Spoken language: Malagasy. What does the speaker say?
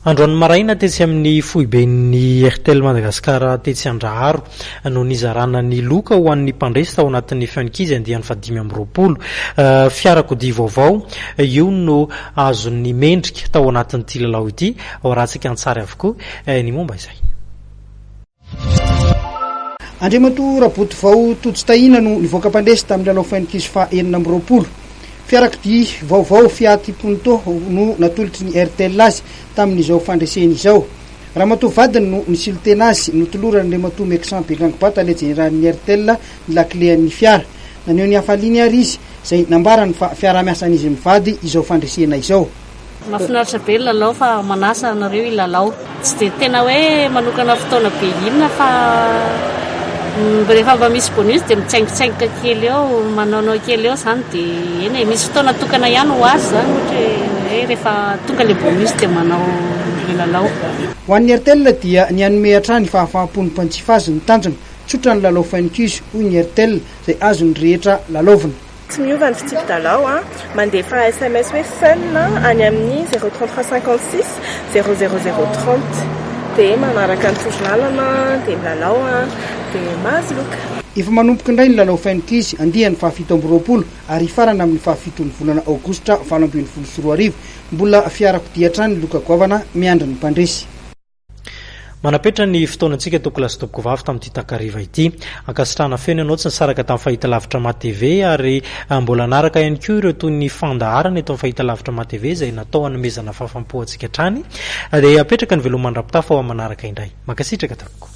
Androany maraina tetsy amin'ny foiben'ny Airtel Madagasikara tetsy Andraharo no nizarana ny loka ho an'ny mpandresy tao anatin'ny fiankizy andiany 520 fiarakodia vaovao io no azon'ny mendrika tao anatin'ity lalao ity ao rahantsika antsara avokoa ny momba izay. Andriamato raboty vao tojo tahina no nivoaka mpandresy tamin'ny lalao fiankizy fa 2020 fiarakodia vaovao fiatiponto no natolotry ny Airtel azy tamin'izao fandreseny izao. Ramatoa vadiny no nisilo tena azy notolorany le matoa Meksan Bekangibata le jeneralin'ny Airtel ny laklean'ny fiara. Naneo ny hafaliny ary izy izay nambarany fa fiara-miasan'izy mivady izao fandresena izao. Mahafinaritra be ny lalao fa manasa anareo ilalao. Tsy dia tena hoe manokana fotoana be inona fa rehefa mba misy bonus dia mitsaingitsaingika kely eo, manaonao kely eo zany dia eny misy fotoana tokana ihany ho azy zany ohatra hoe rehefa tonga le bonus dia manao le lalao. Ho an'ny Airtel dia ny anome hatrany fahafahampon'ny mpanjifa azy ny tanjona tsotra ny lalao fainkizy hoy ny Airtel izay azony rehetra lalaovina. Tsy miova ny fitsipi-dalao mandefa SMS hoe fun any amin'ny 03356 00030 dia manaraka ny tozolalana dia milalao dia mahazo loka. Efa manomboka indray ny lalao fainkizy andiany 720 ary farana amin'ny 7 volana aogositra 2024 mbola fiarakodia hatrany loka goavana miandry ny mpandresy. Manapetra ny fotoanantsika tokolasy toboko vavy tamin'ity takariva ity ankasitrahana feno ianao tsy nisaraka tamin'ny fahitalavitra MATV ary mbola anaraka ihany koa ireo toy ny fandaharana eto amin'ny fahitalavitra MATV izay natao hanomezana fahafampo antsika hatrany dia apetraka ny velomandrapitafa ao amin'ny manaraka indray. Mankasitraka tompoko.